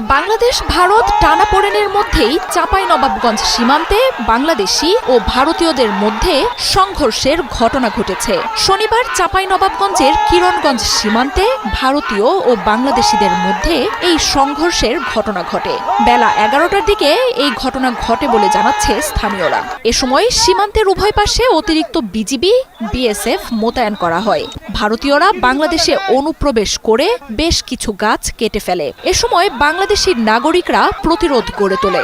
বাংলাদেশ ভারত টানাপোড়েনের মধ্যেই চাঁপাইনবাবগঞ্জ সীমান্তে বাংলাদেশি ও ভারতীয়দের মধ্যে সংঘর্ষের ঘটনা ঘটেছে। শনিবার চাঁপাইনবাবগঞ্জের কিরণগঞ্জ সীমান্তে ভারতীয় ও বাংলাদেশিদের মধ্যে এই সংঘর্ষের ঘটনা ঘটে। বেলা 11টার দিকে এই ঘটনা ঘটে বলে জানাচ্ছে স্থানীয়রা। এ সময় সীমান্তের উভয় পাশে অতিরিক্ত বিজিবি, বিএসএফ মোতায়েন করা হয়। ভারতীয়রা বাংলাদেশে অনুপ্রবেশ করে বেশ কিছু গাছ কেটে ফেলে। এ সময় বাংলাদেশি নাগরিকরা প্রতিরোধ গড়ে তোলে।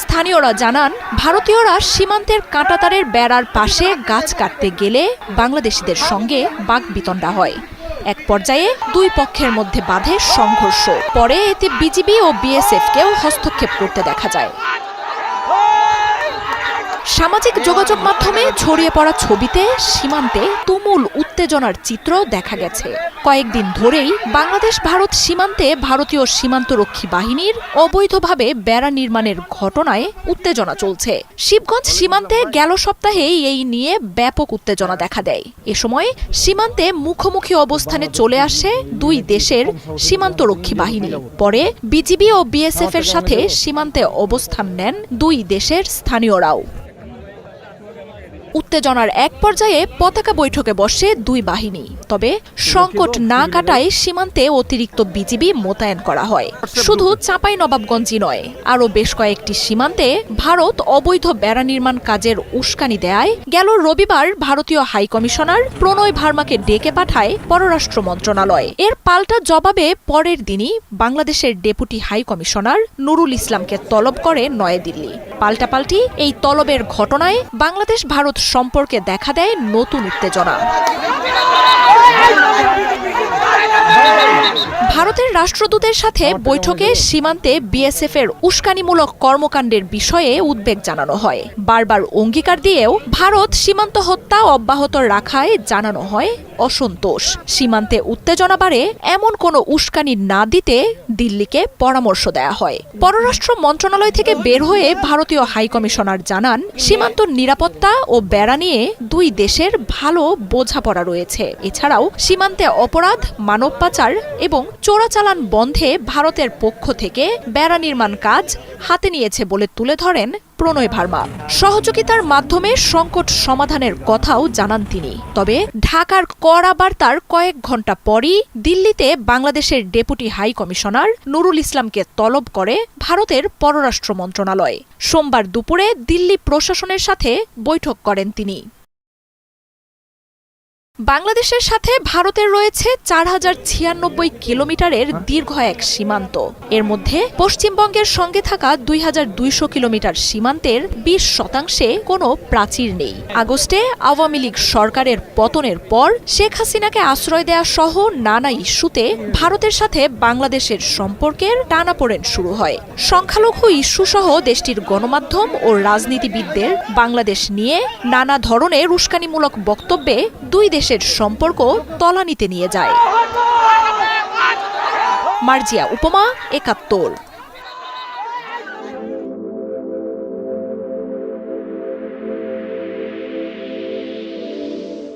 স্থানীয়রা জানান, ভারতীয়রা সীমান্তের কাঁটাতারের বেড়ার পাশে গাছ কাটতে গেলে বাংলাদেশিদের সঙ্গে বাকবিতণ্ডা হয়। এক পর্যায়ে দুই পক্ষের মধ্যে বাধে সংঘর্ষ। পরে এতে বিজিবি ও বিএসএফকেও হস্তক্ষেপ করতে দেখা যায়। সামাজিক যোগাযোগ মাধ্যমে ছড়িয়ে পড়া ছবিতে সীমান্তে তুমুল উত্তেজনার চিত্র দেখা গেছে। কয়েকদিন ধরেই বাংলাদেশ ভারত সীমান্তে ভারতীয় সীমান্তরক্ষী বাহিনীর অবৈধভাবে বেড়া নির্মাণের ঘটনায় উত্তেজনা চলছে। শিবগঞ্জ সীমান্তে গেল সপ্তাহে এই নিয়ে ব্যাপক উত্তেজনা দেখা দেয়। এ সময় সীমান্তে মুখোমুখি অবস্থানে চলে আসে দুই দেশের সীমান্তরক্ষী বাহিনী। পরে বিজিবি ও বিএসএফ এর সাথে সীমান্তে অবস্থান নেন দুই দেশের স্থানীয়রাও। উত্তেজনার এক পর্যায়ে পতাকা বৈঠকে বসে দুই বাহিনী। তবে সংকট না কাটায় সীমান্তে অতিরিক্ত বিজিবি মোতায়েন করা হয়। শুধু চাঁপাইনবাবগঞ্জই নয়, আরও বেশ কয়েকটি সীমান্তে ভারত অবৈধ বেড়া নির্মাণ কাজের উস্কানি দেয় গেল রবিবার ভারতীয় হাইকমিশনার প্রণয় ভার্মাকে ডেকে পাঠায় পররাষ্ট্র মন্ত্রণালয়। এর পাল্টা জবাবে পরের দিনই বাংলাদেশের ডেপুটি হাইকমিশনার নুরুল ইসলামকে তলব করে নয়াদিল্লি। পাল্টাপাল্টি এই তলবের ঘটনায় বাংলাদেশ ভারত সম্পর্কে দেখা দেয় নতুন উত্তেজনা। ভারতের রাষ্ট্রদূতের সাথে বৈঠকে সীমান্তে বিএসএফ এর উস্কানিমূলক কর্মকাণ্ডের বিষয়ে উদ্বেগ জানানো হয়। বারবার অঙ্গীকার দিয়েও ভারত সীমান্ত হত্যা অব্যাহত রাখায় জানানো হয় অসন্তোষ। সীমান্তে উত্তেজনা বাড়ে এমন কোনো উস্কানি না দিতে দিল্লিকে পরামর্শ দেয়া হয়। পররাষ্ট্র মন্ত্রণালয় থেকে বের হয়ে ভারতীয় হাইকমিশনার জানান, সীমান্ত নিরাপত্তা ও বেড়া নিয়ে দুই দেশের ভালো বোঝাপড়া রয়েছে। এছাড়াও সীমান্তে অপরাধ, মানব পাচার এবং চোরাচালান বন্ধে ভারতের পক্ষ থেকে বেড়া নির্মাণ কাজ হাতে নিয়েছে বলে তুলে ধরেন প্রণয় ভার্মা। সহযোগিতার মাধ্যমে সংকট সমাধানের কথাও জানান তিনি। তবে ঢাকার কড়া বার্তার কয়েক ঘণ্টা পরই দিল্লিতে বাংলাদেশের ডেপুটি হাই কমিশনার নুরুল ইসলামকে তলব করে ভারতের পররাষ্ট্র মন্ত্রণালয়। সোমবার দুপুরে দিল্লি প্রশাসনের সাথে বৈঠক করেন তিনি। বাংলাদেশের সাথে ভারতের রয়েছে 4096 কিলোমিটারের দীর্ঘ এক সীমান্ত। এর মধ্যে পশ্চিমবঙ্গের সঙ্গে থাকা 2200 কিলোমিটার সীমান্তের 20% কোনো প্রাচীর নেই। আগস্টে আওয়ামী লীগ সরকারের পতনের পর শেখ হাসিনাকে আশ্রয় দেয়া সহ নানা ইস্যুতে ভারতের সাথে বাংলাদেশের সম্পর্কের টানাপোড়েন শুরু হয়। সংখ্যালঘু ইস্যু সহ দেশটির গণমাধ্যম ও রাজনীতিবিদদের বাংলাদেশ নিয়ে নানা ধরনের উস্কানিমূলক বক্তব্যে দুই দেশের সম্পর্ক তলানিতে নিয়ে যায়। মার্জিয়া উপমা, ৭১।